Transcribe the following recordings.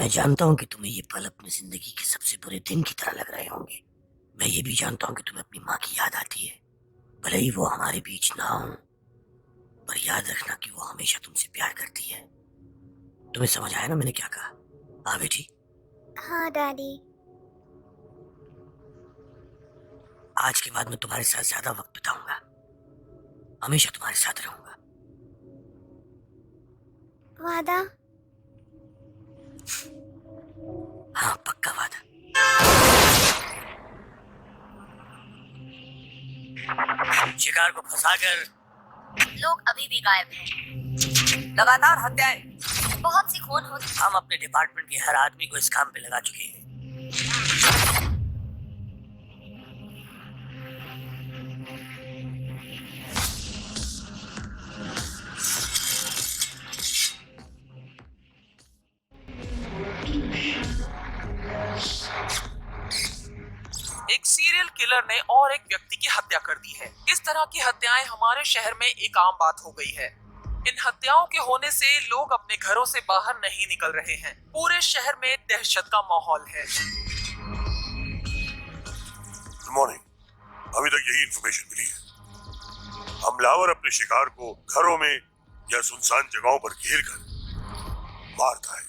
मैं जानता हूँ कि तुम्हें ये पल अपनी जिंदगी के सबसे बुरे दिन की तरह लग रहे होंगे। मैं ये भी जानता हूँ कि तुम्हें अपनी माँ की याद आती है, भले ही वो हमारे बीच ना हो। पर याद रखना कि वो हमेशा तुमसे प्यार करती है। तुम्हें समझ आया ना मैंने क्या कहा? हाँ बेटी, हाँ डैडी। आज के बाद मैं तुम्हारे साथ ज्यादा वक्त बिताऊंगा, हमेशा तुम्हारे साथ रहूंगा। वादा। हाँ, पक्का वादा। शिकार को फंसाकर लोग अभी भी गायब हैं। लगातार हत्याएं। बहुत सी खून होती। हम अपने डिपार्टमेंट के हर आदमी को इस काम पे लगा चुके हैं। एक सीरियल किलर ने और एक व्यक्ति की हत्या कर दी है। इस तरह की हत्याएं हमारे शहर में एक आम बात हो गई है। इन हत्याओं के होने से लोग अपने घरों से बाहर नहीं निकल रहे हैं। पूरे शहर में दहशत का माहौल है। Good morning. अभी तक यही इंफॉर्मेशन मिली है। हमलावर अपने शिकार को घरों में या सुनसान जगहों पर घेर कर मारता है।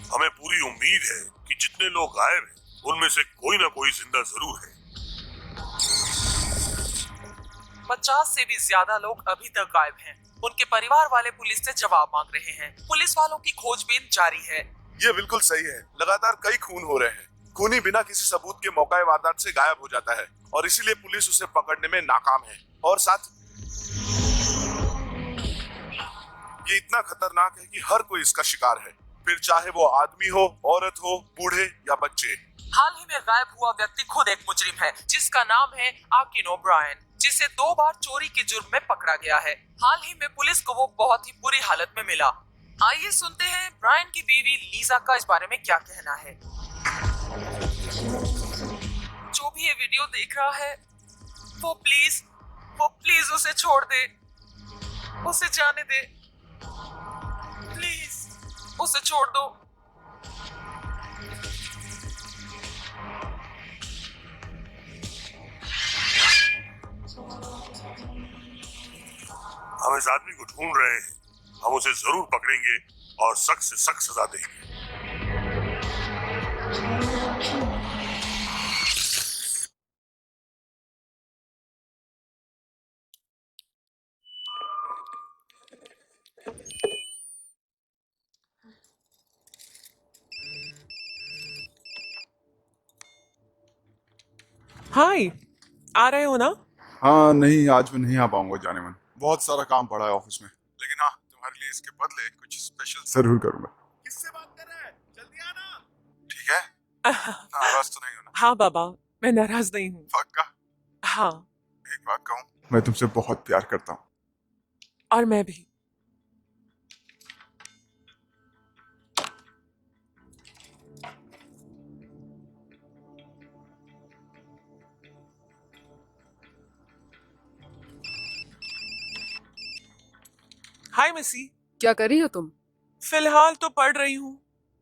हमें पूरी उम्मीद है कि जितने लोग गायब हैं उनमें से कोई ना कोई जिंदा जरूर है। 50 से भी ज्यादा लोग अभी तक गायब हैं। उनके परिवार वाले पुलिस से जवाब मांग रहे हैं। पुलिस वालों की खोजबीन जारी है। ये बिल्कुल सही है। लगातार कई खून हो रहे हैं। खूनी बिना किसी सबूत के मौका वारदात से गायब हो जाता है और इसीलिए पुलिस उसे पकड़ने में नाकाम है। और साथ ये इतना खतरनाक है कि हर कोई इसका शिकार है, फिर चाहे वो आदमी हो, औरत हो, बूढ़े या बच्चे। हाल ही में गायब हुआ व्यक्ति खुद एक मुजरिम है, जिसका नाम है आकिन ओब्रायन, जिसे 2 बार चोरी के जुर्म में पकड़ा गया है। हाल ही में पुलिस को वो बहुत ही बुरी हालत में मिला। आइए सुनते हैं ब्रायन की बीवी लीजा का इस बारे में क्या कहना है। जो भी ये वीडियो देख रहा है, वो प्लीज उसे छोड़ दे, उसे जाने दे, प्लीज उसे छोड़ दो। हम इस आदमी को ढूंढ रहे हैं। हम उसे जरूर पकड़ेंगे और सख्त से सख्त सजा देंगे। हाय, आ रहे हो ना? हाँ नहीं, आज मैं नहीं आ पाऊंगा। जाने मन, बहुत सारा काम पड़ा है ऑफिस में। लेकिन हाँ, तुम्हारे लिए इसके बदले कुछ स्पेशल जरूर करूंगा। किससे बात कर रहे हैं? जल्दी आना। ठीक है, नाराज तो नहीं होना? हाँ बाबा, मैं नाराज नहीं हूँ। पक्का? हाँ, एक बात कहूँ, मैं तुमसे बहुत प्यार करता हूँ। और मैं भी। हाय मिसी। क्या कर रही हो तुम? फिलहाल तो पढ़ रही हूँ।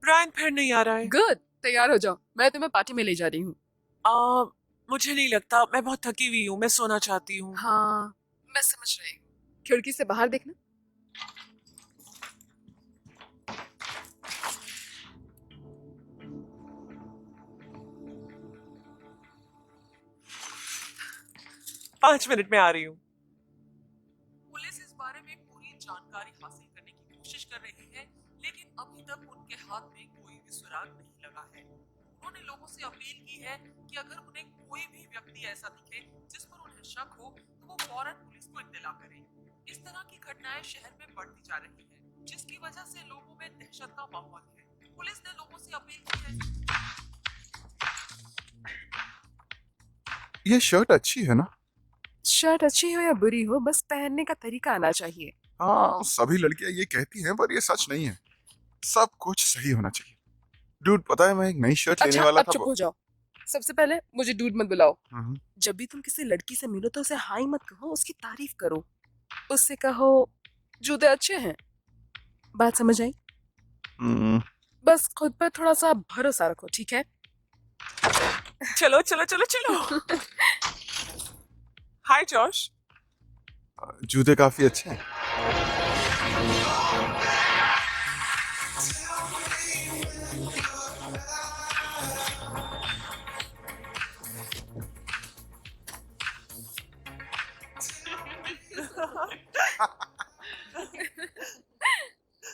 ब्रायन फिर नहीं आ रहा है। गुड, तैयार हो जाओ, मैं तुम्हें पार्टी में ले जा रही हूँ। आ, मुझे नहीं लगता, मैं बहुत थकी हुई हूँ, मैं सोना चाहती हूँ। हाँ, मैं समझ रही हूँ। खिड़की से बाहर देखना। पाँच मिनट में आ रही हूँ। पुलिस इस बारे में पूरी जानकारी हासिल करने की कोशिश कर रही है, लेकिन अभी तक उनके हाथ में कोई भी सुराग नहीं लगा है। उन्होंने लोगों से अपील की है कि अगर उन्हें कोई भी व्यक्ति ऐसा दिखे जिस पर उन्हें शक हो, तो वो फौरन पुलिस को इत्तला करें। इस तरह की घटनाएं शहर में बढ़ती जा रही है, जिसकी वजह से लोगों में दहशत का माहौल है। पुलिस ने लोगों से अपील की है। ये शर्ट अच्छी है ना? शर्ट अच्छी हो या बुरी हो, बस पहनने का तरीका आना चाहिए। हाँ, सभी लड़कियां ये कहती हैं, पर ये सच नहीं है। सब कुछ सही होना चाहिए। डूड, पता है मैं एक नई शर्ट लेने अच्छा, वाला अब था। चुप हो जाओ। सबसे पहले मुझे डूड मत बुलाओ। हम्म, जब भी तुम किसी लड़की से मिलो तो उसे हाई मत कहो, उसकी तारीफ करो। उससे कहो जूते अच्छे हैं। बात समझ आई? हम्म, बस खुद पर थोड़ा सा भरोसा रखो, ठीक है? चलो चलो चलो चलो। हाय जॉश। जूते काफी अच्छे हैं।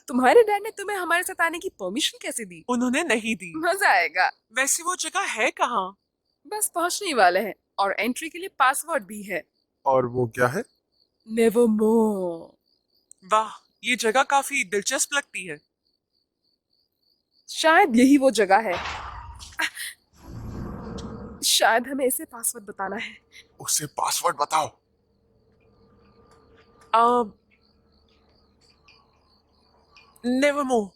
तुम्हारे डैड ने तुम्हें हमारे साथ आने की परमिशन कैसे दी? उन्होंने नहीं दी। मजा आएगा। वैसे वो जगह है कहाँ? बस पहुंचने ही वाले हैं और एंट्री के लिए पासवर्ड भी है। और वो क्या है? Never more. वाह, ये जगह काफी दिलचस्प लगती है। शायद यही वो जगह है। शायद हमें इसे पासवर्ड बताना है। उसे पासवर्ड बताओ। Never more.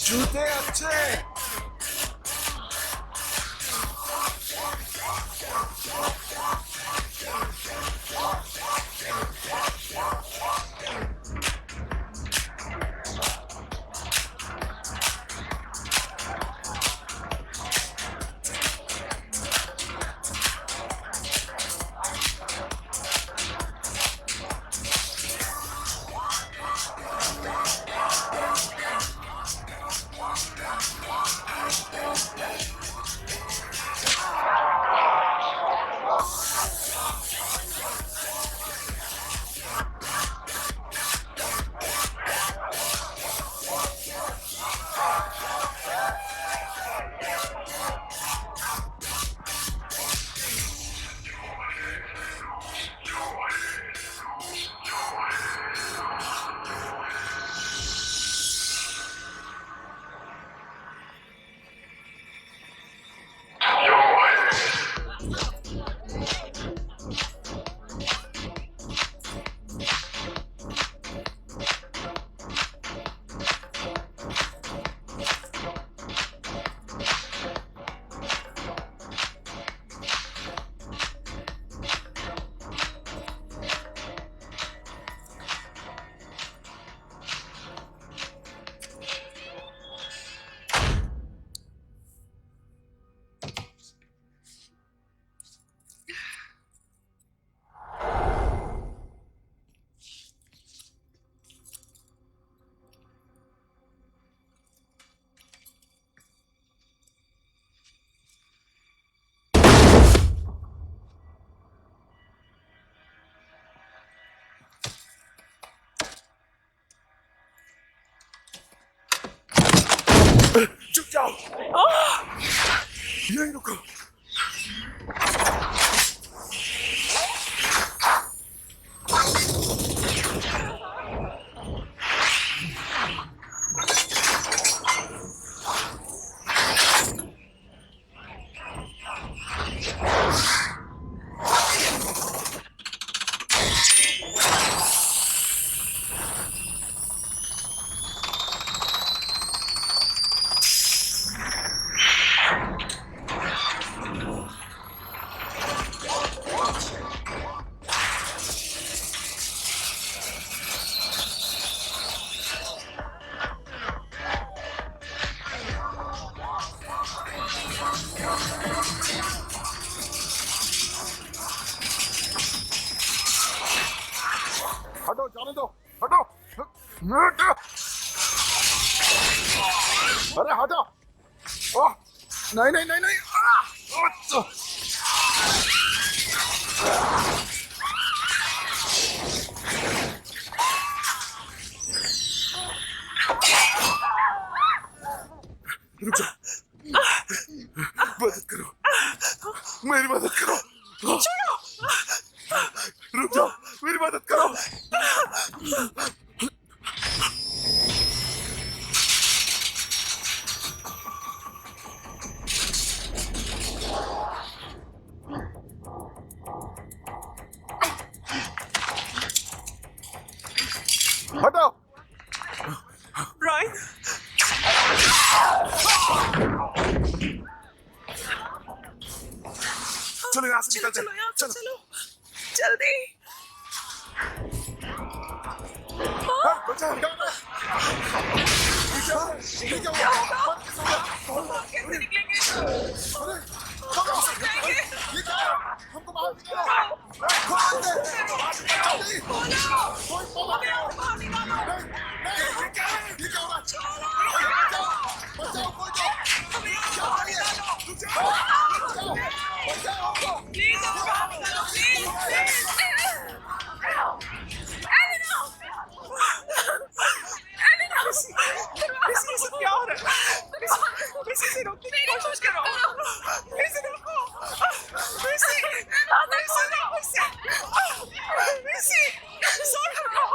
जूते अच्छे। चुप जाओ। यहीं रुको। हटो, जाने दो, हटो, हटो, अरे हटो, ओह, नहीं नहीं नहीं नहीं, रुक जाओ, मदद करो, मेरी मदद करो, रुक जाओ, मेरी मदद करो। हटो, ब्रायन, चलो यहाँ से निकलते चलो हैं, यहाँ से चलो, चलो, जल्दी। हाँ, बचा, निकालो, कैसे निकलेंगे? अरे, ये क्या है? हमको बाहर निकालो, खोल दे, जल्दी, कोई बाहर निकालो, नहीं, ये क्या है? ये क्या हो रहा है? बचाओ, बचाओ, कोई तो, क्या हो रही है? बचाओ, बचाओ, बचाओ, ये सब क्या हो रहा है? इसे रोकने की कोशिश करो। इसे रोको। इसे सॉरी करो।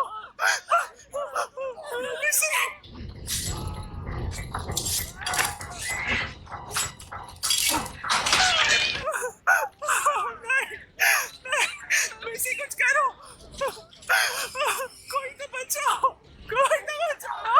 इसे कुछ करो। कोई तो बचाओ। कोई तो बचाओ।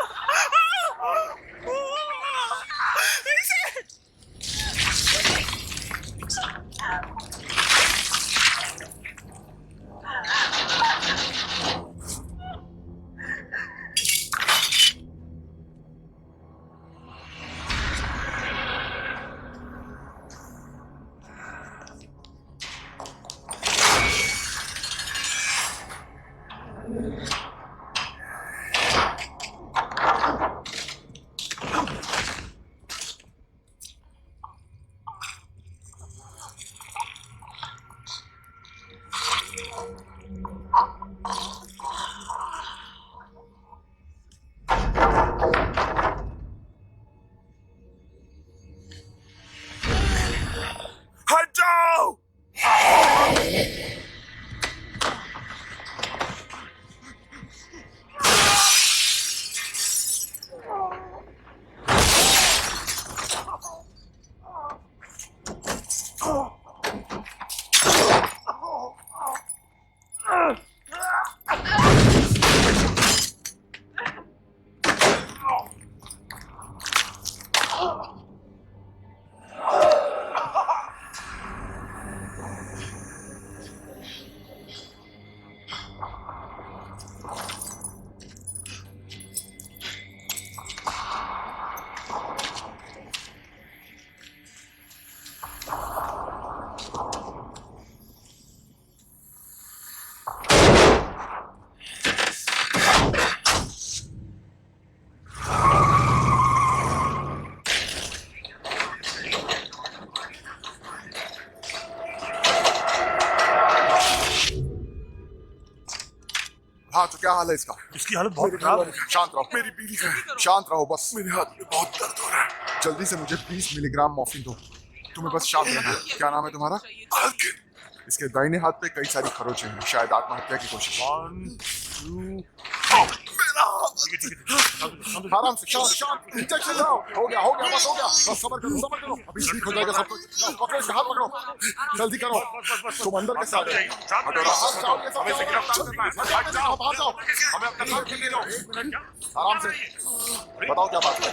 हट जाओ! हाँ, तो क्या हाल है इसका? इसकी हालत बहुत खराब है। शांत रहो, मेरी बीवी है, शांत रहो बस। मेरे हाथ में बहुत दर्द हो रहा है। जल्दी से मुझे 20 मिलीग्राम मॉर्फिन दो। तुम्हें बस शांत रहना है। क्या नाम है तुम्हारा? इसके दाहिने हाथ पे कई सारी खरोंचे हैं, शायद आत्महत्या की कोशिश। 1 2 आराम से, शांत शांत, इंजेक्शन लगाओ। हो गया बस हो गया, बस सब्र करो, अभी ठीक हो जाएगा सब कुछ। पकड़ो इसका हाथ, पकड़ो, जल्दी करो। तुम अंदर कैसे आ गए? हटो, हाथ जाओ, ये सब हट जाओ, बाहर जाओ। हमें अपना काम करने दो। 1 मिनट, आराम से बताओ क्या बात है।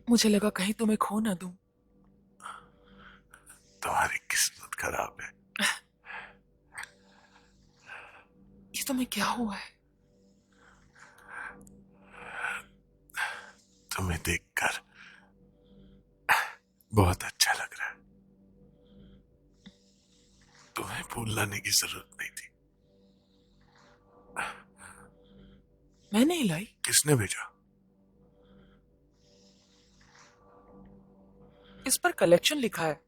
मुझे लगा कहीं तुम्हें खो ना दूं। तुम्हारी किस्मत खराब है। ये तुम्हें क्या हुआ है? तुम्हें देखकर बहुत अच्छा लग रहा है। तुम्हें फूल लाने की जरूरत नहीं थी। मैं नहीं लाई। किसने भेजा? इस पर कलेक्शन लिखा है।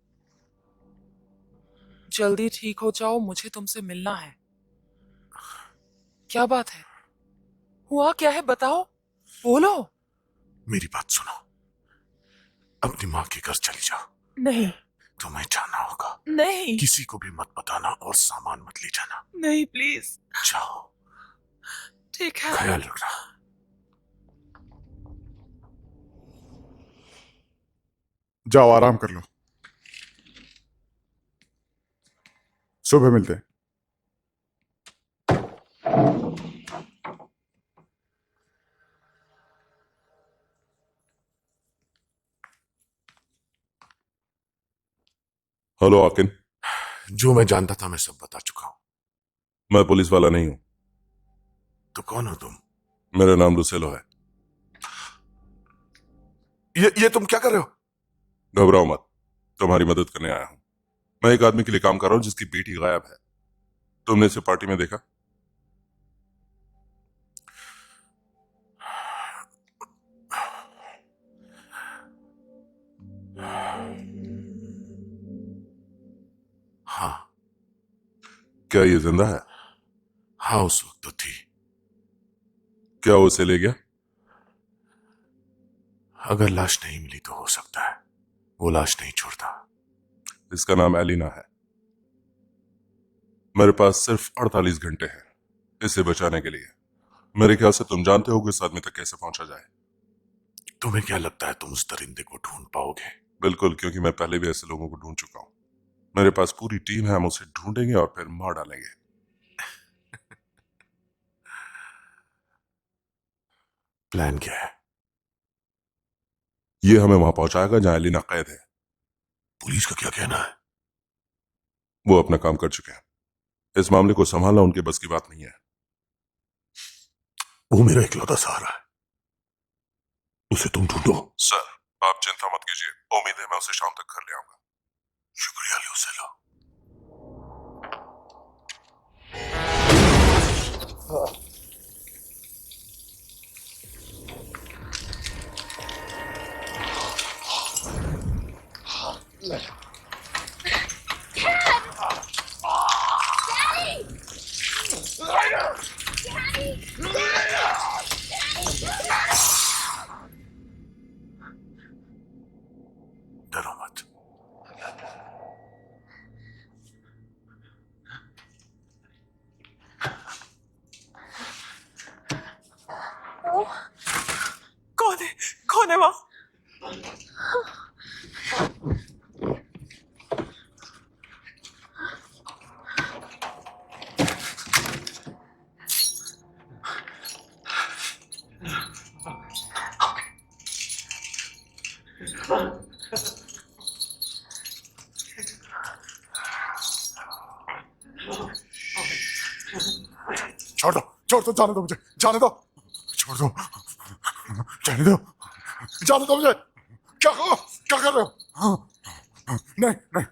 जल्दी ठीक हो जाओ, मुझे तुमसे मिलना है। क्या बात है? हुआ क्या है, बताओ, बोलो। मेरी बात सुनो, अपनी माँ के घर चली जाओ। नहीं। तुम्हें जाना होगा। नहीं। किसी को भी मत बताना और सामान मत ले जाना। नहीं प्लीज। जाओ, ठीक है। ख्याल रखना। जाओ आराम कर लो, सुबह मिलते हैं। हेलो आकिन। जो मैं जानता था मैं सब बता चुका हूं। मैं पुलिस वाला नहीं हूं। तो कौन हो तुम? मेरा नाम रुसेलो है। ये तुम क्या कर रहे हो? घबराओ मत, तुम्हारी मदद करने आया हूं। मैं एक आदमी के लिए काम कर रहा हूं जिसकी बेटी गायब है। तुमने इसे पार्टी में देखा? हाँ। क्या ये जिंदा है? हाँ, उस वक्त तो थी। क्या वो उसे ले गया? अगर लाश नहीं मिली तो हो सकता है। वो लाश नहीं छोड़ता। इसका नाम एलिना है। मेरे पास सिर्फ 48 घंटे हैं इसे बचाने के लिए। मेरे ख्याल से तुम जानते हो कि इस आदमी तक कैसे पहुंचा जाए। तुम्हें क्या लगता है तुम उस दरिंदे को ढूंढ पाओगे? बिल्कुल, क्योंकि मैं पहले भी ऐसे लोगों को ढूंढ चुका हूं। मेरे पास पूरी टीम है, हम उसे ढूंढेंगे और फिर मार डालेंगे। प्लान क्या है? ये हमें वहां पहुंचाएगा जहां एलिना कैद है। पुलिस का क्या कहना है? वो अपना काम कर चुके हैं। इस मामले को संभालना उनके बस की बात नहीं है। वो मेरा इकलौता सहारा है। उसे तुम ढूंढो। सर, आप चिंता मत कीजिए, उम्मीद है मैं उसे शाम तक घर ले आऊंगा। शुक्रिया ल्यूसेलो। डरो मत। कौन है वहां? छोड़ दो, जाने दो मुझे, जाने दो, छोड़ दो, जाने दो, जाने दो मुझे। क्या कर रहे हो? नहीं नहीं।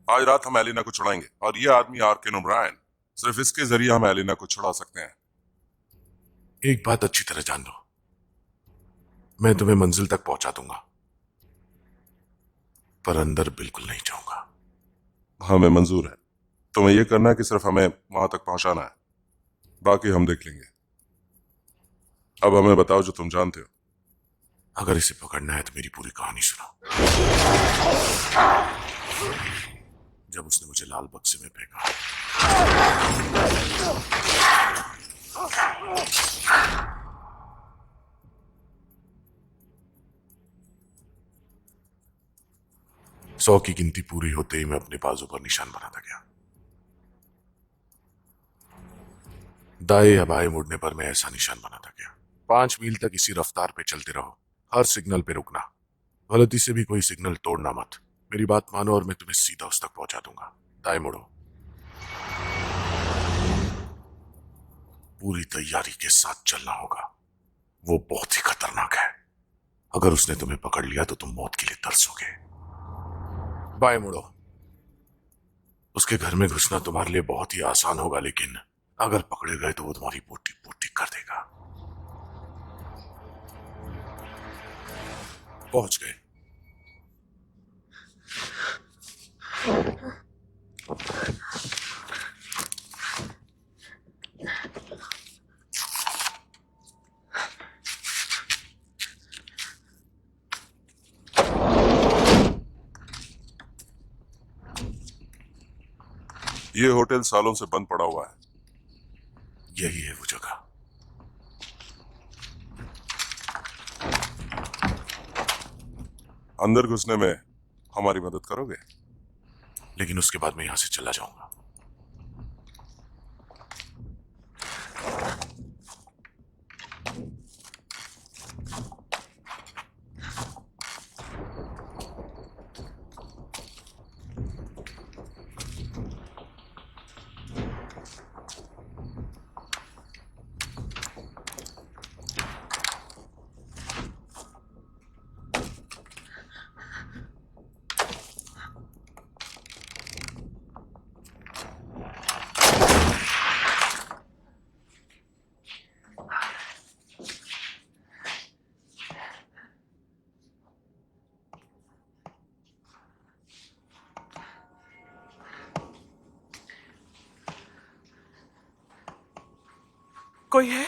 आज रात हम एलिना को छुड़ाएंगे और ये आदमी आर्केन ओब्रायन, सिर्फ इसके जरिए हम एलिना को छुड़ा सकते हैं। एक बात अच्छी तरह जान लो, मैं तुम्हें मंजिल तक पहुंचा दूंगा, पर अंदर बिल्कुल नहीं जाऊंगा। हमें मंजूर है। तुम्हें यह करना है कि सिर्फ हमें वहां तक पहुंचाना है, बाकी हम देख लेंगे। अब हमें बताओ जो तुम जानते हो। अगर इसे पकड़ना है तो मेरी पूरी कहानी सुनो। जब उसने मुझे लाल बक्से में फेंका, सौ की गिनती पूरी होते ही मैं अपने बाजू पर निशान बनाता गया। दाएं या बाएं मुड़ने पर मैं ऐसा निशान बनाता गया। 5 मील तक इसी रफ्तार पे चलते रहो, हर सिग्नल पे रुकना, गलती से भी कोई सिग्नल तोड़ना मत। मेरी बात मानो और मैं तुम्हें सीधा उस तक पहुंचा दूंगा। दाएं मुड़ो। पूरी तैयारी के साथ चलना होगा, वो बहुत ही खतरनाक है। अगर उसने तुम्हें पकड़ लिया तो तुम मौत के लिए तरसोगे। बाएं मुड़ो। उसके घर में घुसना तुम्हारे लिए बहुत ही आसान होगा, लेकिन अगर पकड़े गए तो वो तुम्हारी बोटी बोटी कर देगा। पहुंच गए। ये होटल सालों से बंद पड़ा हुआ है। यही है वो जगह। अंदर घुसने में हमारी मदद करोगे? लेकिन उसके बाद मैं यहां से चला जाऊंगा। कोई है?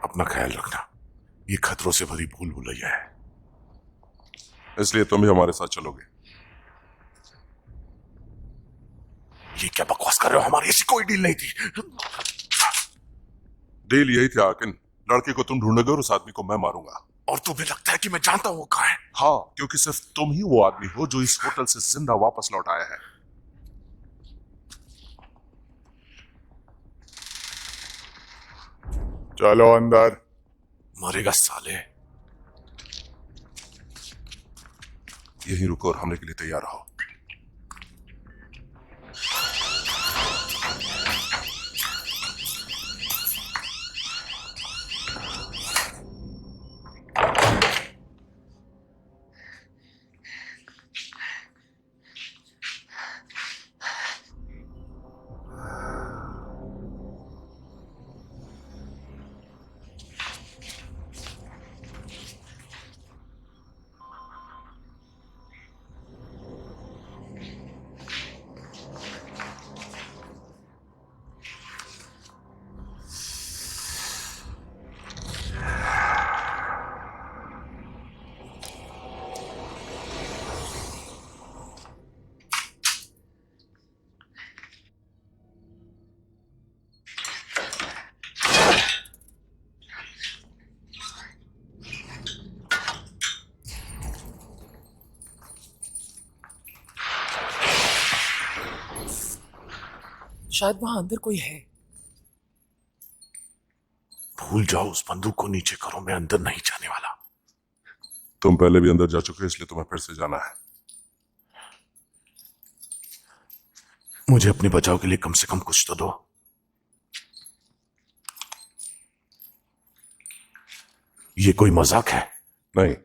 अपना ख्याल रखना, ये खतरों से भरी भूल भुलैया है। इसलिए तुम भी हमारे साथ चलोगे। ये क्या बकवास कर रहे हो? हमारी ऐसी कोई डील नहीं थी। डील यही थी आकिन, लड़के को तुम ढूंढोगे और उस आदमी को मैं मारूंगा। और तुम्हें लगता है कि मैं जानता हूं वो कहाँ है? हाँ, क्योंकि सिर्फ तुम ही वो आदमी हो जो इस होटल से जिंदा वापस लौट आया है। चलो अंदर। मरेगा साले। यहीं रुको और हमले के लिए तैयार रहो। शायद वहां अंदर कोई है। भूल जाओ, उस बंदूक को नीचे करो, मैं अंदर नहीं जाने वाला। तुम पहले भी अंदर जा चुके हो, इसलिए तुम्हें फिर से जाना है। मुझे अपने बचाव के लिए कम से कम कुछ तो दो। ये कोई मजाक है? नहीं,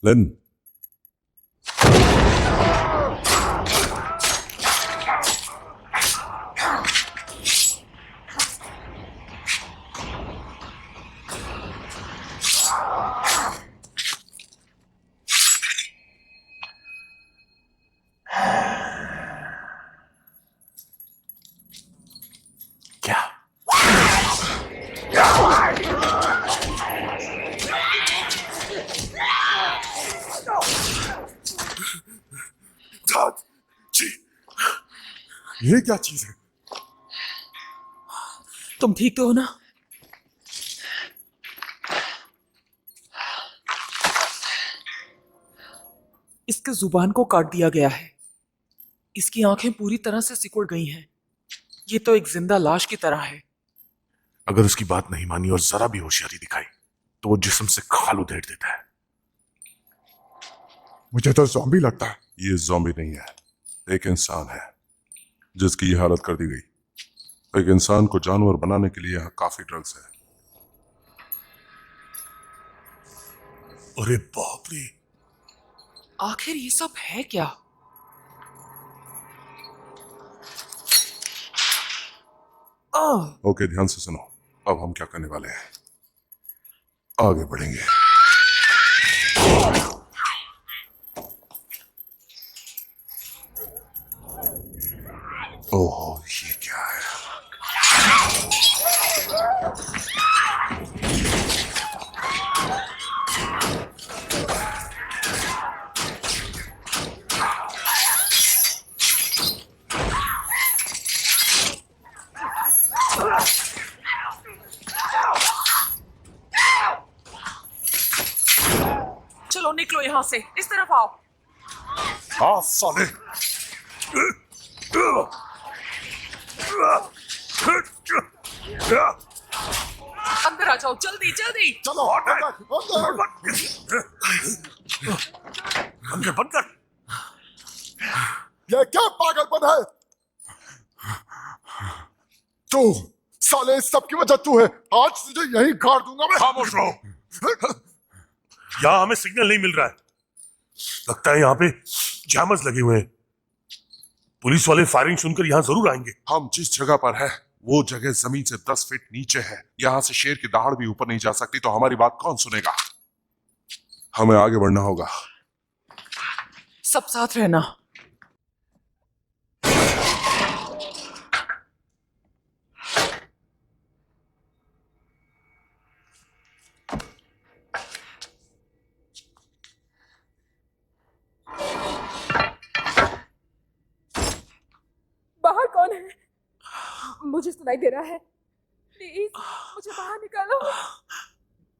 लेन, क्या? दाद जी, ये क्या चीज है? तुम ठीक तो हो ना? इसके जुबान को काट दिया गया है। इसकी आंखें पूरी तरह से सिकुड़ गई हैं। ये तो एक जिंदा लाश की तरह है। अगर उसकी बात नहीं मानी और जरा भी होशियारी दिखाई तो वो जिस्म से खाल उधेड़ देता है। मुझे तो ज़ॉम्बी लगता है। ये ज़ॉम्बी नहीं है, एक इंसान है जिसकी ये हालत कर दी गई। एक इंसान को जानवर बनाने के लिए यहाँ काफी ड्रग्स है। अरे बाप रे! आखिर ये सब है क्या? ओके, ध्यान से सुनो। अब हम क्या करने वाले हैं, आगे बढ़ेंगे। ओह, ये क्या है? चलो निकलो यहाँ से, इस तरफ आओ। हाँ साले। अंदर आ जाओ, जल्दी जल्दी। चलो अंदर अंदर बंद कर। ये क्या पागलपन है? तू साले इस सब की वजह तू है। आज तुझे यहीं गाड़ दूंगा मैं। खामोश रहो। यहाँ हमें सिग्नल नहीं मिल रहा है। लगता है यहाँ पे जैमर्स लगे हुए हैं। पुलिस वाले फायरिंग सुनकर यहाँ जरूर आएंगे। हम जिस जगह पर है वो जगह जमीन से 10 फीट नीचे है। यहाँ से शेर की दहाड़ भी ऊपर नहीं जा सकती, तो हमारी बात कौन सुनेगा? हमें आगे बढ़ना होगा। सब साथ रहना। बाहर कौन है? मुझे सुनाई दे रहा है। प्लीज मुझे बाहर निकालो,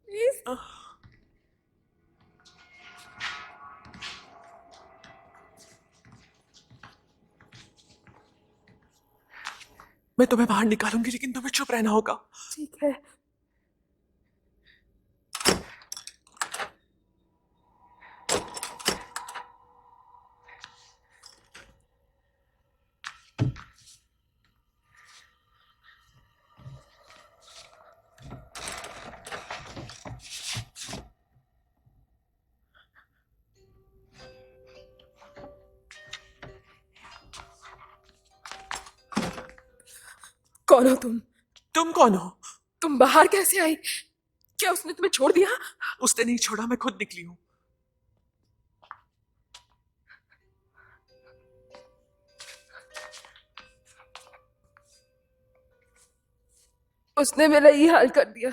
प्लीज। मैं तुम्हें बाहर निकालूंगी, लेकिन तुम्हें चुप रहना होगा। ठीक है। कौन हो तुम? तुम कौन हो? तुम बाहर कैसे आई? क्या उसने तुम्हें छोड़ दिया? उसने नहीं छोड़ा, मैं खुद निकली हूं। उसने मेरा ये हाल कर दिया।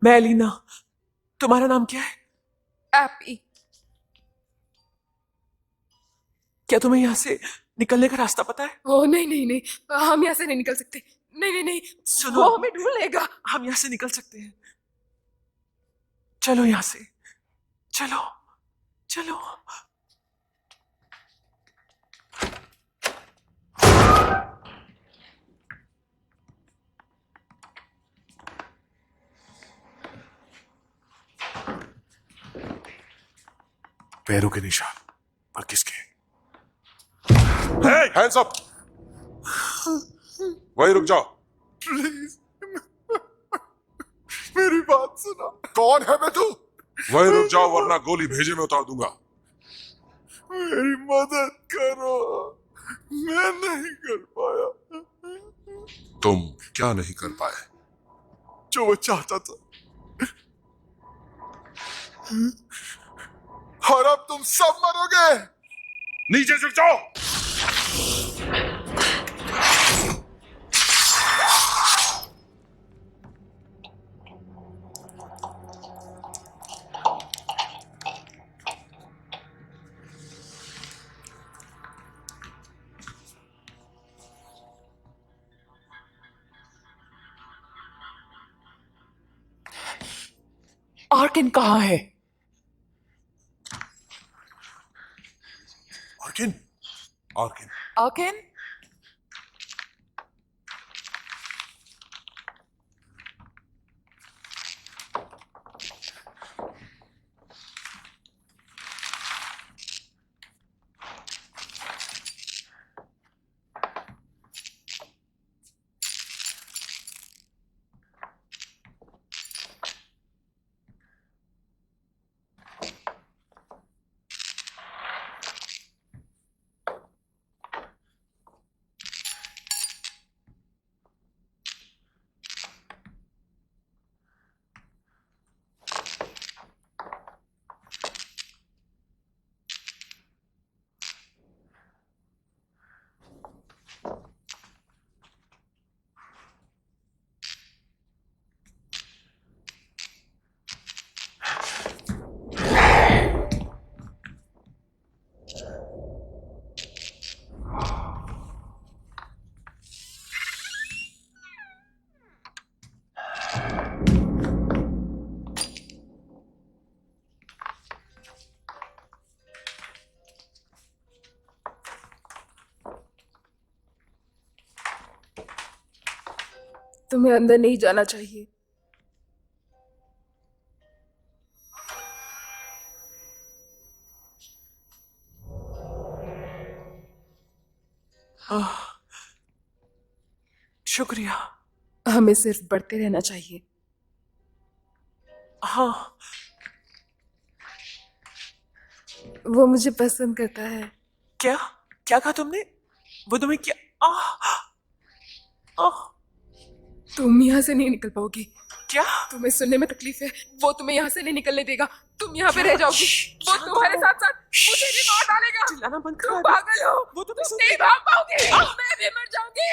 मैं एलिना। तुम्हारा नाम क्या है? एपी। क्या तुम्हें यहाँ से निकलने का रास्ता पता है? ओ नहीं नहीं नहीं, हम यहाँ से नहीं निकल सकते। नहीं नहीं नहीं, सुनो, वो हमें ढूंढ लेगा। हम यहाँ से निकल सकते हैं। चलो यहाँ से, चलो चलो। पैरों के निशान पर किसके? Hands up. वहीं रुक जाओ। प्लीज मेरी बात सुनो। कौन है बे तू? वहीं रुक जाओ, वरना गोली भेजे में उतार दूंगा। मेरी मदद करो, मैं नहीं कर पाया। तुम क्या नहीं कर पाए? जो वो चाहता था, और अब तुम सब मरोगे। नीचे झुक जाओ। आर्किन कहाँ है? आर्किन, आर्किन, आर्किन? तुम्हें अंदर नहीं जाना चाहिए। शुक्रिया। हमें सिर्फ बढ़ते रहना चाहिए। हाँ, वो मुझे पसंद करता है। क्या क्या कहा तुमने? वो तुम्हें क्या? आह, तुम यहाँ से नहीं निकल पाओगी। क्या? तुम्हें सुनने में तकलीफ है, वो तुम्हें यहाँ से नहीं निकलने देगा। तुम यहाँ पे रह जाओगी, वो तुम्हारे साथ साथ मुझे भी मार डालेगा। चिल्लाना बंद तुम करो। पागल हो, वो तुम्हें तुम सुन नहीं भाग पाओगी। मैं भी मर जाऊंगी।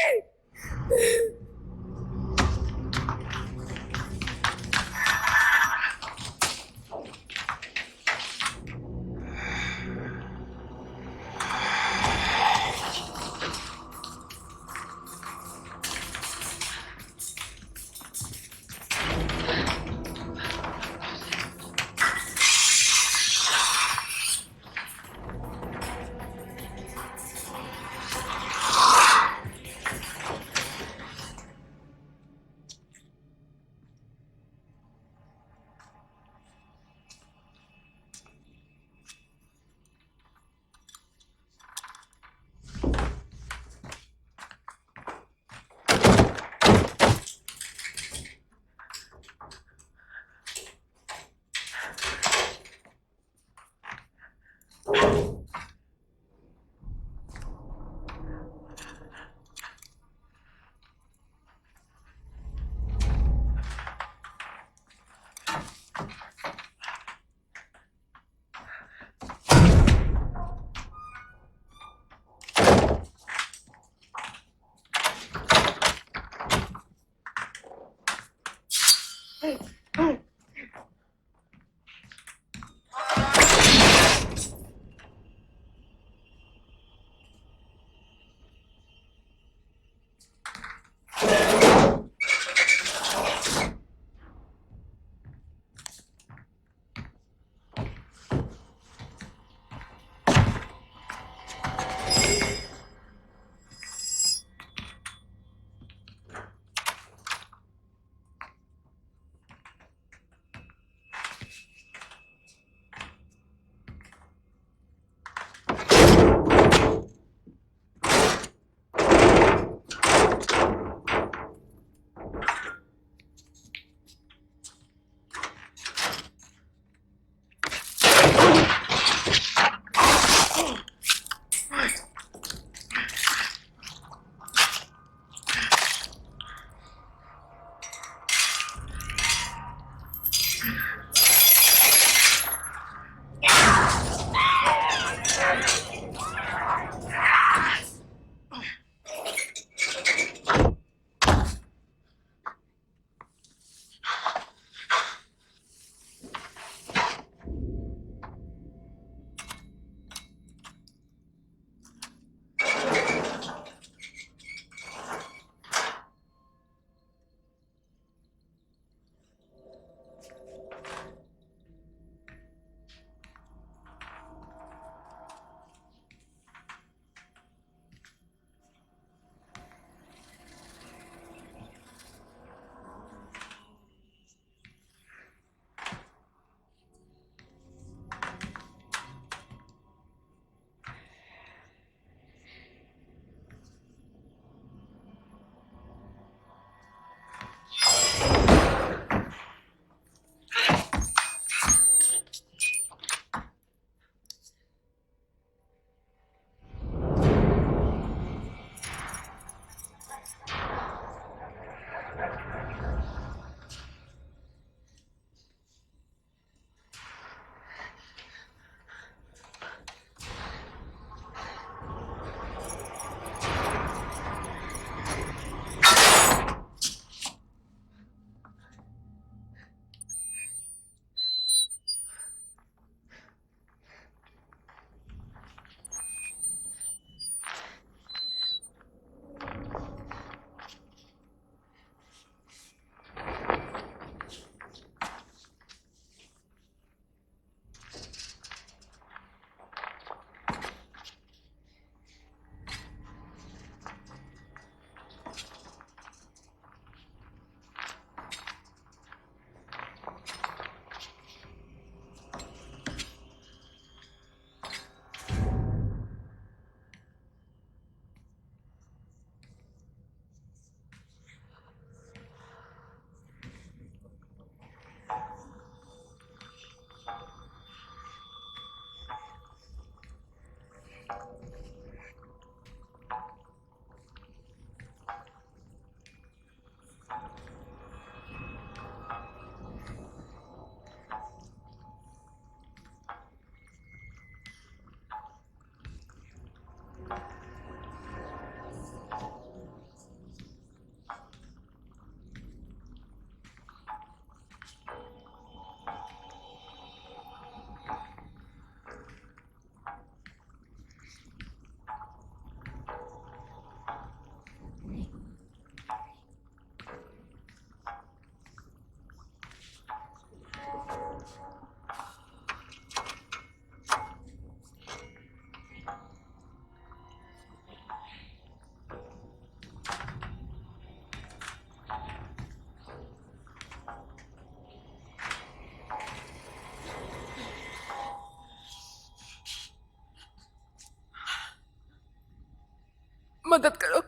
मदद करो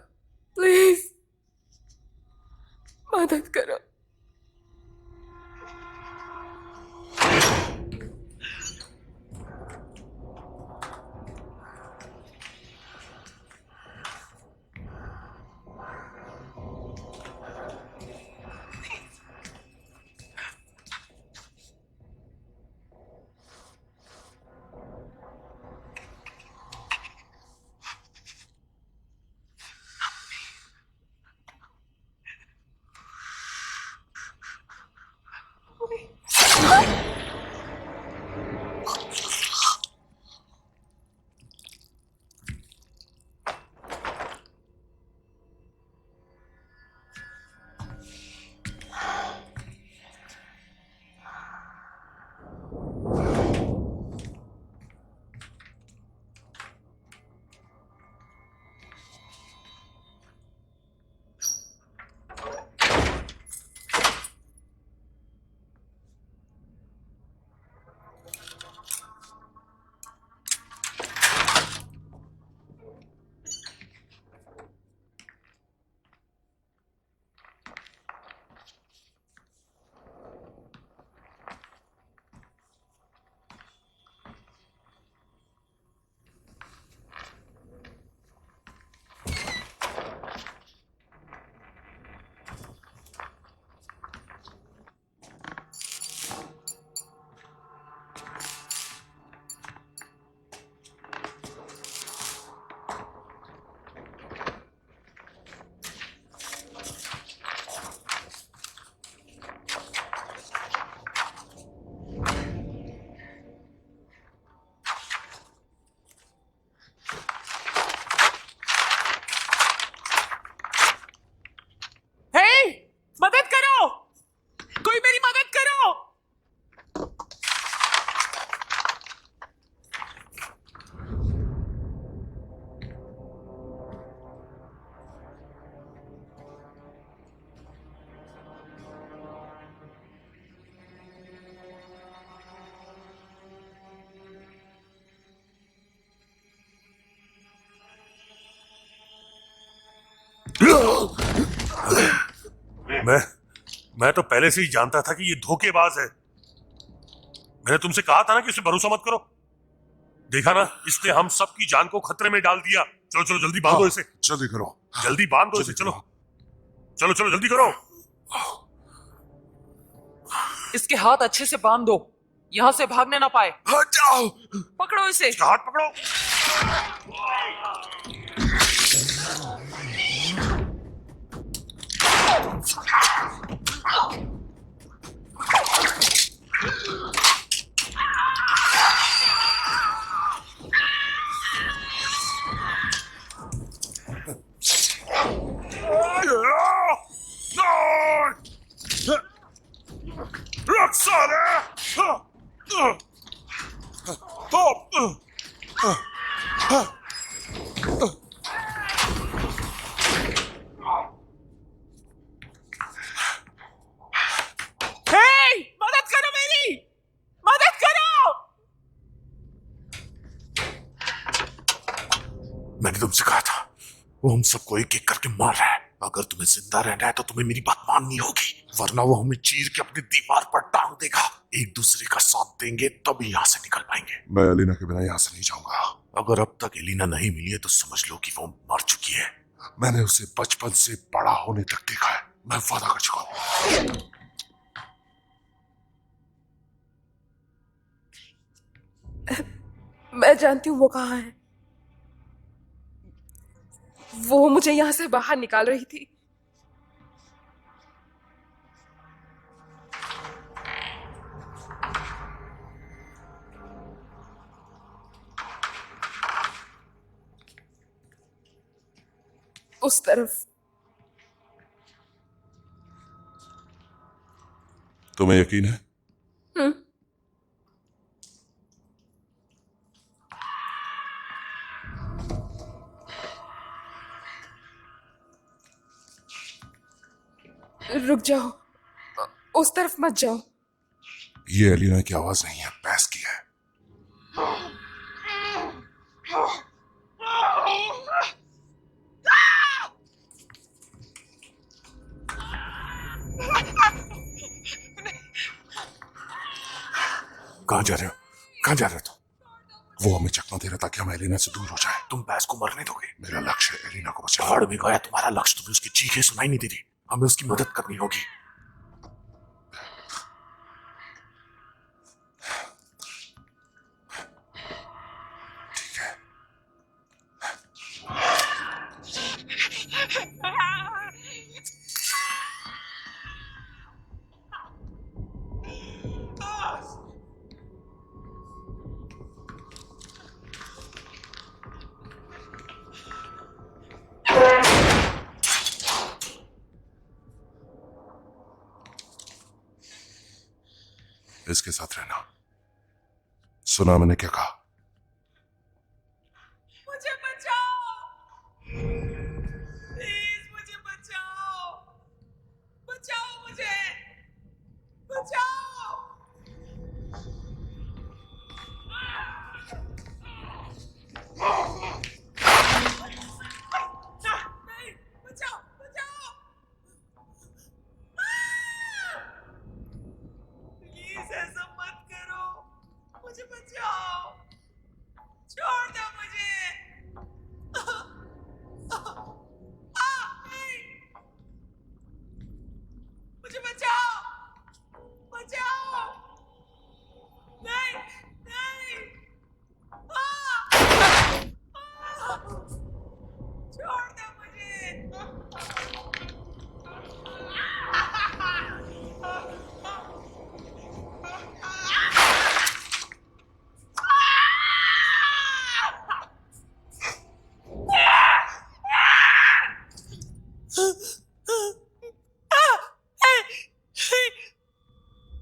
प्लीज, मदद करो। मदद करो, कोई मेरी मदद करो। मैं तो पहले से ही जानता था कि ये धोखेबाज है। मैंने तुमसे कहा था ना कि उसे भरोसा मत करो। देखा ना, इसने हम सबकी जान को खतरे में डाल दिया। चलो चलो जल्दी बांधो इसे, जल्दी करो, जल्दी बांध दो इसे। चलो चलो चलो जल्दी करो। इसके हाथ अच्छे से बांध दो, यहाँ से भागने ना पाए। हट जाओ। पकड़ो इसे। इसका हाथ पकड़ो। मदद करो, मेरी मदद करो। मैंने तुमसे कहा था वो हम सबको एक एक करके मार रहा है। अगर तुम्हें जिंदा रहना है तो तुम्हें मेरी बात माननी होगी, वरना वो हमें चीर के अपनी दीवार पर टांग देगा। एक दूसरे का साथ देंगे तब यहाँ से निकल पाएंगे। मैं एलिना के बिना यहाँ से नहीं जाऊंगा। अगर अब तक एलिना नहीं मिली है तो समझ लो कि वो मर चुकी है। मैंने उसे बचपन से बड़ा होने तक देखा है। मैं वादा कर चुका हूँ। मैं जानती हूँ वो कहाँ है। वो मुझे यहाँ से बाहर निकाल रही थी। उस तरफ। तुम्हें यकीन है? रुक जाओ, उस तरफ मत जाओ। ये एलिना की आवाज नहीं है, पैस की है। कहाँ जा रहे हो? कहाँ जा रहे हो तुम? वो हमें चकमा दे रहा ताकि हम एलिना से दूर हो जाए। तुम बैस को मरने दोगे? मेरा लक्ष्य है एलिना को बचाना। पहाड़ में गया तुम्हारा लक्ष्य, तुम्हें उसकी चीखें सुनाई नहीं दे रही। हमें उसकी मदद करनी होगी। ठीक है। इसके साथ रहना। सुना मैंने क्या कहा? मुझे बचाओ, प्लीज मुझे बचाओ, बचाओ मुझे, बचाओ। नहीं, बचाओ, बचाओ। प्लीज ऐसा मत करो, मुझे बचाओ, छोड़ दो मुझे। नहीं, मुझे बचाओ, बचाओ। नहीं, नहीं, छोड़ दो मुझे।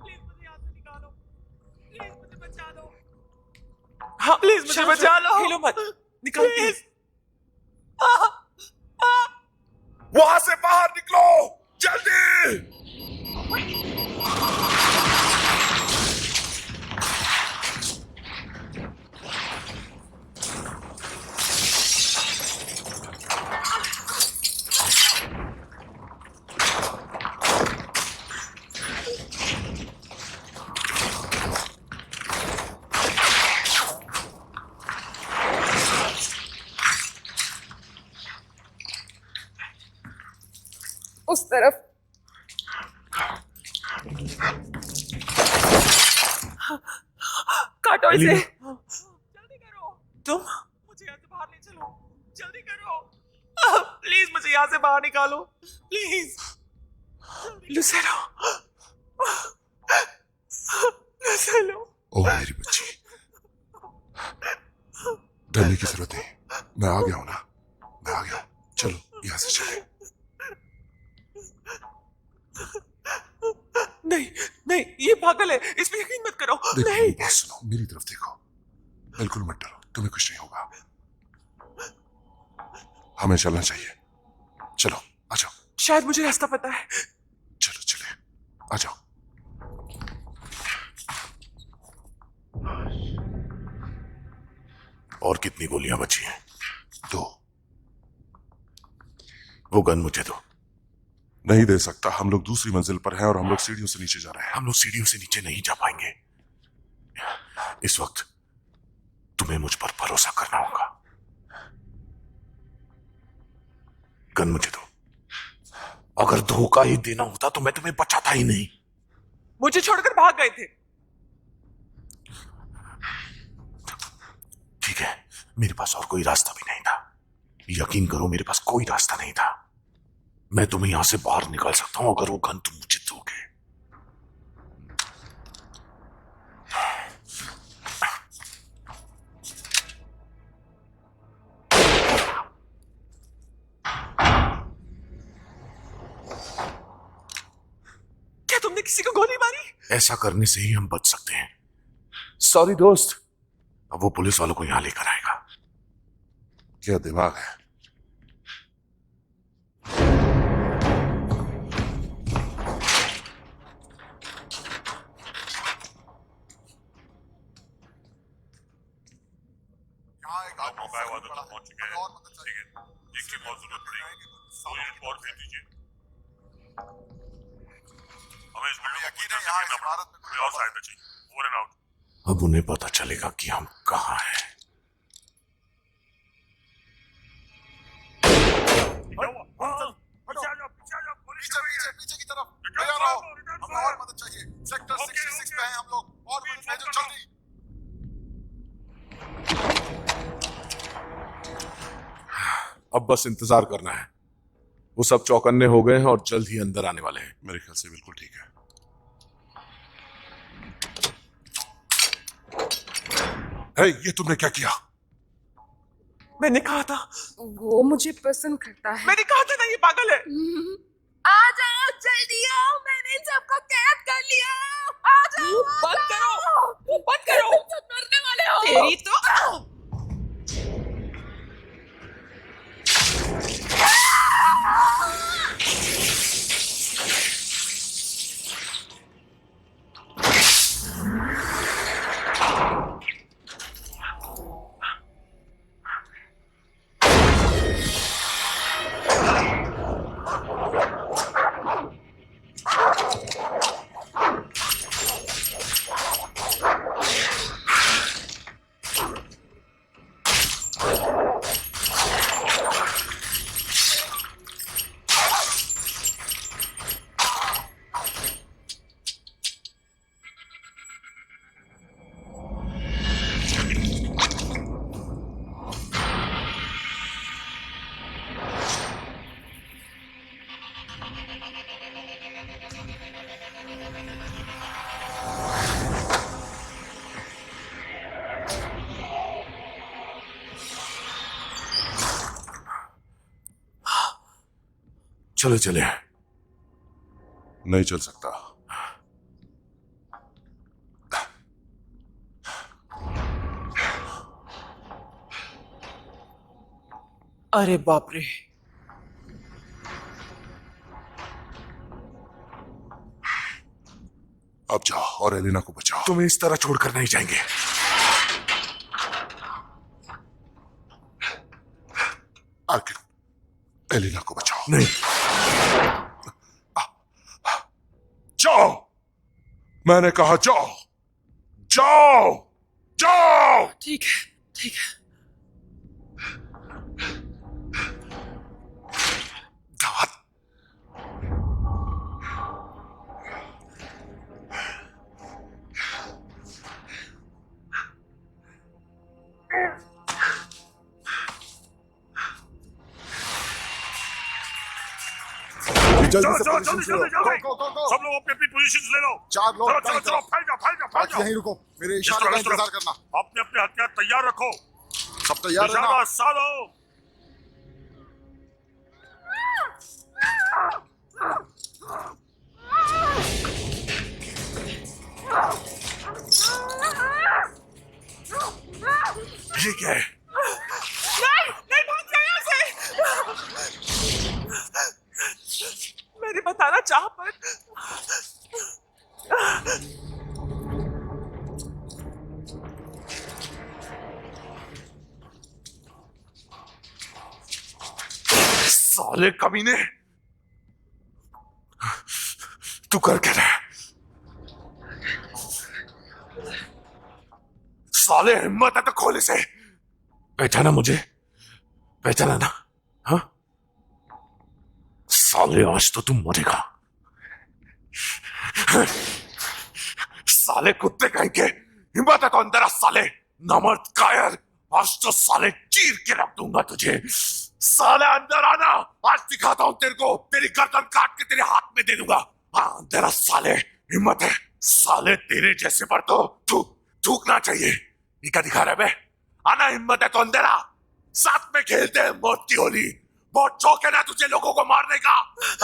प्लीज मुझे यहाँ से निकालो, प्लीज मुझे बचा दो। हाँ प्लीज मुझे बचा लो। हिलो मत, निकाल प्लीज। वहां से बाहर निकलो जल्दी। उस तरफ। काटो इसे। जल्दी करो। तुम मुझे यहाँ से बाहर ले चलो, जल्दी करो। प्लीज मुझे यहाँ से बाहर निकालो, प्लीज। लुसेलो, लुसेलो। ओ मेरी बच्ची, डरने की जरूरत नहीं। मैं आ गया हूं ना, मैं आ गया। चलो यहाँ से चले। नहीं नहीं, ये पागल है, इस पे यकीन मत करो। देखो नहीं, मेरी बात सुनो, मेरी तरफ देखो। बिल्कुल मत डरो, तुम्हें कुछ नहीं होगा। हमें चलना चाहिए। चलो आ जाओ। शायद मुझे रास्ता पता है। चलो चले, आ जाओ। और कितनी गोलियां बची हैं? 2। वो गन मुझे दो। नहीं दे सकता, हम लोग दूसरी मंजिल पर हैं और हम लोग सीढ़ियों से नीचे जा रहे हैं। हम लोग सीढ़ियों से नीचे नहीं जा पाएंगे। इस वक्त तुम्हें मुझ पर भरोसा करना होगा। गन मुझे दो। अगर धोखा ही देना होता तो मैं तुम्हें बचाता ही नहीं। मुझे छोड़कर भाग गए थे। ठीक है, मेरे पास और कोई रास्ता भी नहीं था। यकीन करो, मेरे पास कोई रास्ता नहीं था। मैं तुम्हें यहां से बाहर निकाल सकता हूं अगर वो गन तुम मुझे दोगे। क्या तुमने किसी को गोली मारी? ऐसा करने से ही हम बच सकते हैं। सॉरी दोस्त। अब वो पुलिस वालों को यहां लेकर आएगा। क्या दिमाग है? आप मौका वादों तक पहुंच चुके हैं। ठीक है, एक की बहुत जरूरत पड़ेगी। 2 यूनिट और भेज दीजिए। हमें इस बिल्डिंग को पूरी तरह से घेरना पड़ेगा। कोई और सहायता चाहिए। Over and out. अब उन्हें पता चलेगा कि हम कहाँ हैं। पीछे की तरफ तैयार रहो, हमें और मदद चाहिए। सेक्टर 66 पे हैं हम लोग, और मदद भेजो जल्दी। अब बस इंतजार करना है। वो सब चौकन्ने हो गए हैं और जल्द ही अंदर आने वाले हैं। मेरे ख्याल से बिल्कुल ठीक है। ये तुमने क्या किया? मैंने कहा था, वो मुझे पसंद करता है। मैंने कहा था ना ये पागल है। आ जाओ, जल्दी आओ, मैंने सबको कैद कर लिया। आ जाओ, बंद करो, बंद करो। तुम सब मरने वाले हो। तेरी तो चलो चले। नहीं चल सकता। अरे बाप रे। अब जाओ और एलिना को बचाओ। तुम्हें इस तरह छोड़कर नहीं जाएंगे। आर्किन, एलिना को बचाओ। नहीं, जाओ, मैंने कहा जाओ, जाओ, जाओ। ठीक है, ठीक है। दावत। जल्दी से चलो, पोजीशन जल्दी, ले लो। जल्दी, जल्दी। गो। सब लोग अपनी अपनी पोजीशंस ले लो। 4 लोग चलो दाईं चलो चलो, तरफ। फैल जाओ बाकी फैल यहीं जाओ। रुको, मेरे इस इशारे तरफ, का इस तरफ। इंतजार करना। अपने अपने हथियार तैयार रखो। सब तैयार रहना। निशाना साधो। ये क्या है? नहीं, नहीं, भाग जा यहाँ से। मैंने बताना चाहा पर साले कमीने, तू कर क्या रहा है? साले हिम्मत है तो खोल इसे। पहचाना मुझे? पहचाना ना? हाँ? साले आज तो तुम मरेगा। साले कुत्ते कहीं के, हिम्मत है तो अंदर आ साले। नमर्द कायर, आज तो साले चीर के रख दूंगा तुझे। साले अंदर आना, आज दिखाता हूं तेरे को। तेरी गर्दन काट के तेरे हाथ में दे दूंगा। हाँ अंदर आ साले, हिम्मत है। साले तेरे जैसे पर तो थूकना चाहिए। ये क्या दिखा रहा है बे? आना, हिम्मत है तो अंदर आ। साथ में खेलते हैं मौत की होली। बहुत शौक है ना तुझे लोगों को मारने का।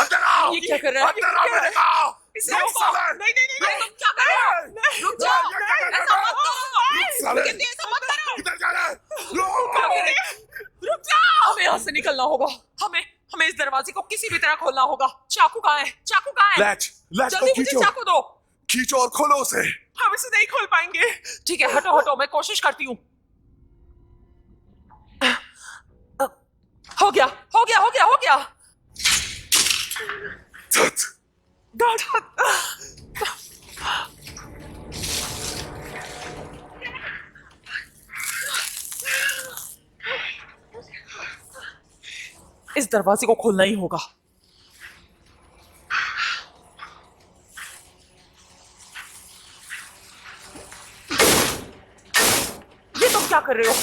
अंदर आओ। ये क्या कर रहा है? अंदर आ मैंने कहा। इसे नहीं, रोको। साले। नहीं, नहीं, नहीं, नहीं, तुम क्या कर रहे हो? नहीं, रुक जाओ। ये क्या कर रहा है? ऐसा मत करो। साले। कहते हैं, ऐसा मत करो। किधर जा रहा है? रुक जाओ। हमें यहाँ से निकलना होगा। हमें इस दरवाजे को किसी भी तरह खोलना होगा। चाकू कहाँ है? चाकू कहाँ है? लैच को जल्दी मुझे खींचो। चाकू दो। खींचो और खोलो उसे। हम इसे नहीं खोल पाएंगे। ठीक है, हटो हटो, मैं कोशिश करती हूँ। हो गया, हो गया, हो गया, हो गया। इस दरवाजे को खोलना ही होगा। ये तुम क्या कर रहे हो?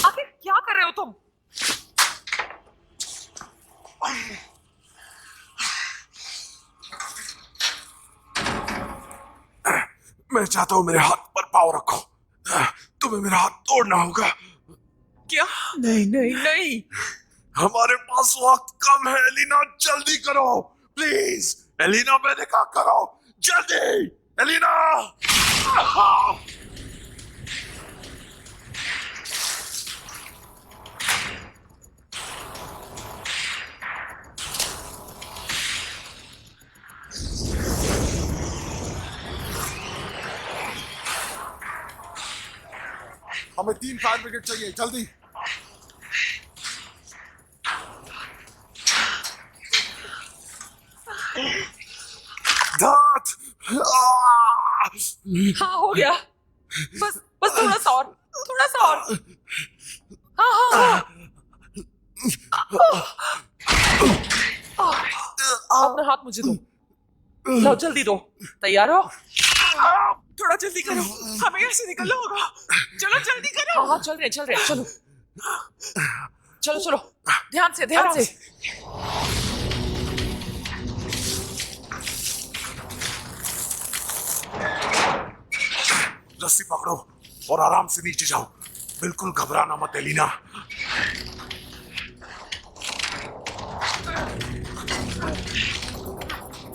आखिर क्या कर रहे हो तुम? मैं चाहता हूं मेरे हाथ पर पाँव रखो। तुम्हें मेरा हाथ तोड़ना होगा। क्या? नहीं नहीं नहीं। हमारे पास वक्त कम है एलिना, जल्दी करो प्लीज। एलिना मैंने कहा करो जल्दी। एलिना! हमें 3 फायर ब्रिगेड चाहिए, जल्दी। दांत! हाँ हो गया। बस बस थोड़ा सा और, थोड़ा सा और। हाँ हाँ हाँ। अपना हाथ मुझे दो। लो जल्दी दो। तैयार हो? थोड़ा जल्दी करो, हमें यहाँ से निकलना होगा। चलो जल्दी करो। हाँ हाँ चल रहे चलो चलो चलो, ध्यान से ध्यान से। रस्सी पकड़ो और आराम से नीचे जाओ। बिल्कुल घबराना मत एलिना।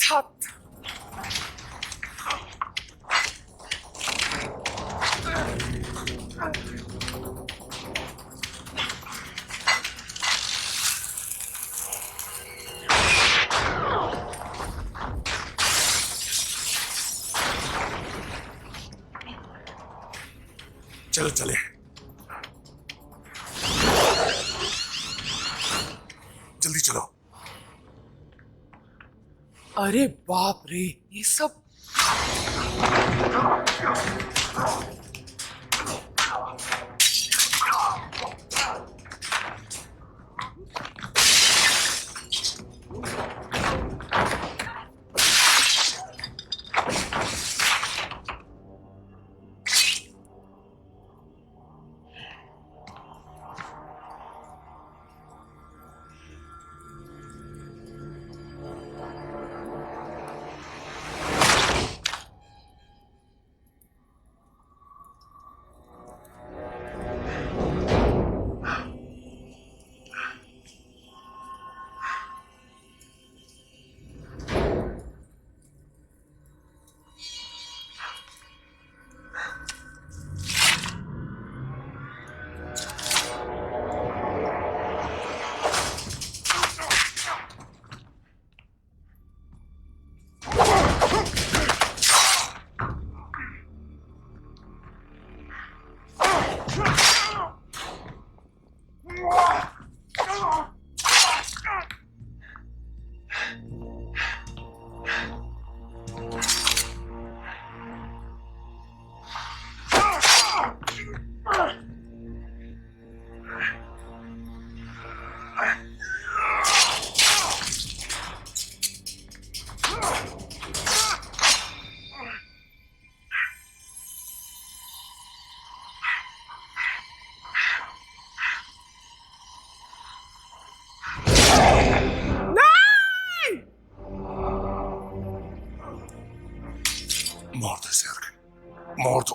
छत। चलो चले। जल्दी चलो। अरे बाप रे, ये सब। मार दो इसे, मार दो।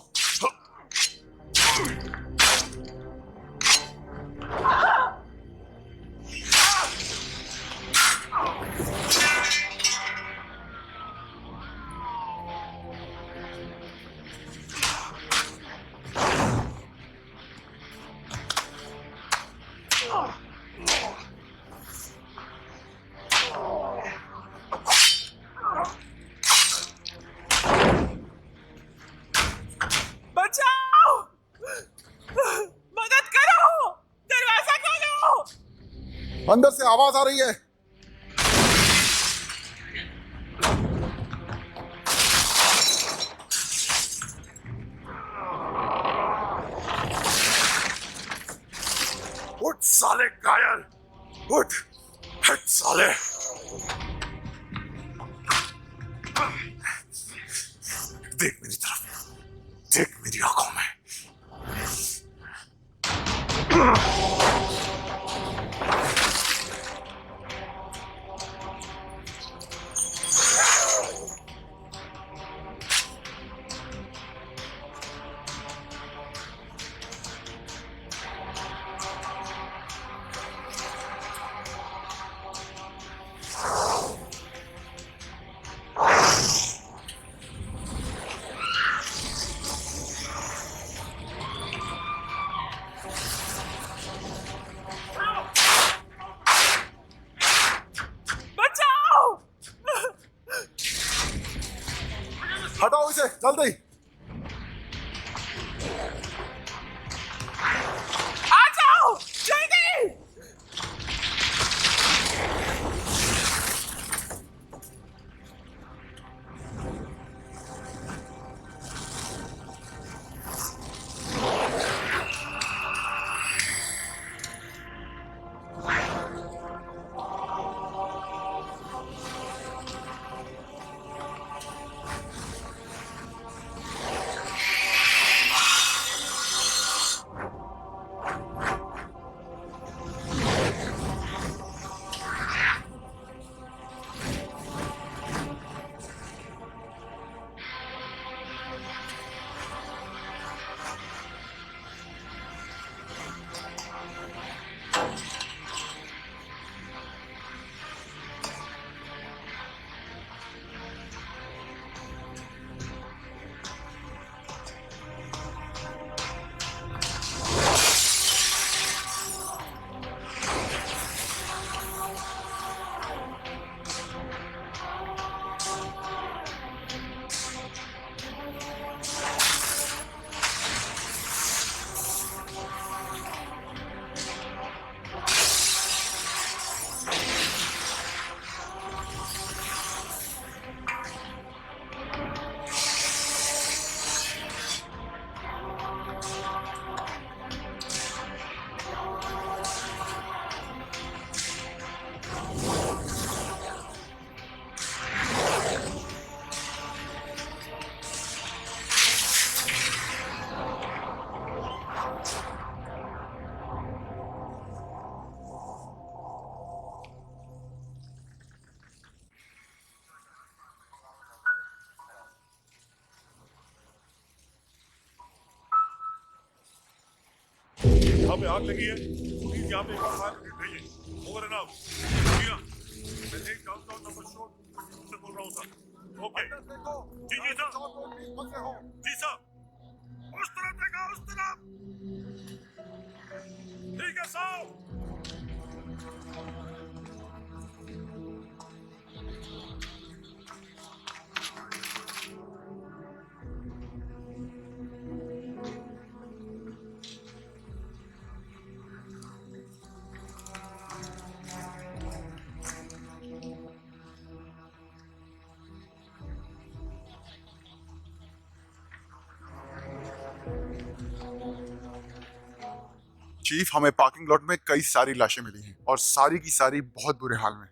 बचाओ! मदद करो! दरवाजा खोलो! अंदर से आवाज आ रही है। उठ साले कायर, उठ। शिट साले। देख मेरी तरफ, देख मेरी आंखों में। बचाओ! हटाओ इसे जल्दी। आ जाओ जल्दी! यहाँ पे आग लगी है, प्लीज यहाँ पे एक और फायर ब्रिगेड भेजिए। Over and out. भैया, मैं एक डाउनटाउन नंबर शोर से बोल रहा हूँ सर। ओके। जी जी सर। जी सर। उस तरफ देखो, उस तरफ। ठीक है साहब। चीफ, हमें पार्किंग लॉट में कई सारी लाशें मिली हैं और सारी की सारी बहुत बुरे हाल में हैं।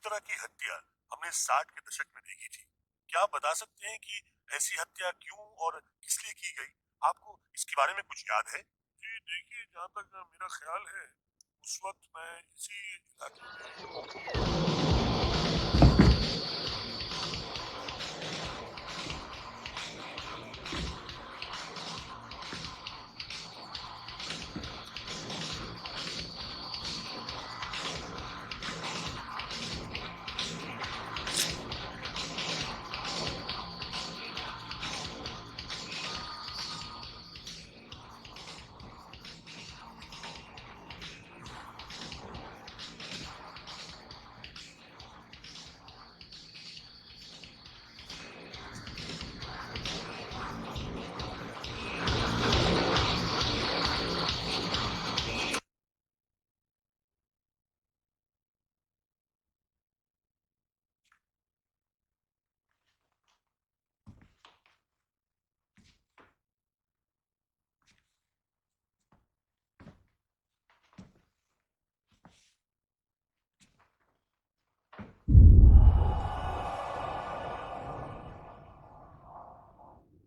तरह की हत्या हमने 60 के दशक में देखी थी। क्या आप बता सकते हैं कि ऐसी हत्या क्यों और किस लिए की गई? आपको इसके बारे में कुछ याद है? जी देखिए, जहाँ तक मेरा ख्याल है उस वक्त मैं इसी इलाके में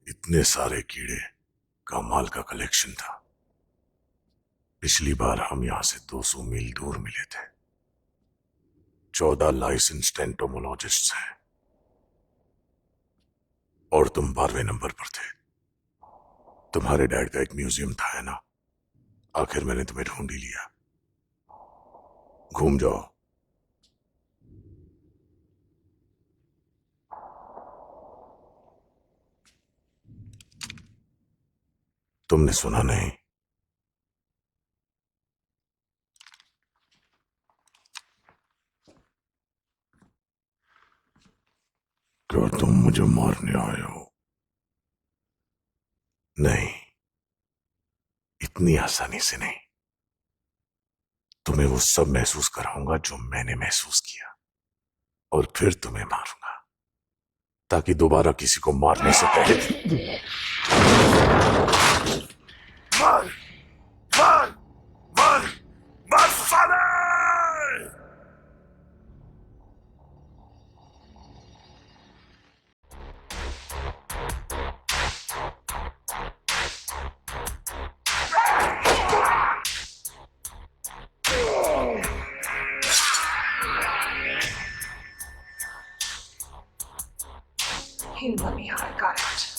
इतने सारे कीड़े कमाल का कलेक्शन था। पिछली बार हम यहां से 200 मील दूर मिले थे। 14 लाइसेंस्ड एंटोमोलॉजिस्ट हैं और तुम 12वें नंबर पर थे। तुम्हारे डैड का एक म्यूजियम था, है ना? आखिर मैंने तुम्हें ढूंढ ही लिया। घूम जाओ। तुमने सुना नहीं? क्या तुम मुझे मारने आए हो? नहीं, इतनी आसानी से नहीं। तुम्हें वो सब महसूस कराऊंगा जो मैंने महसूस किया, और फिर तुम्हें मारूंगा ताकि दोबारा किसी को मारने से पहले मार मार मार मार साले! He let me out. I got out.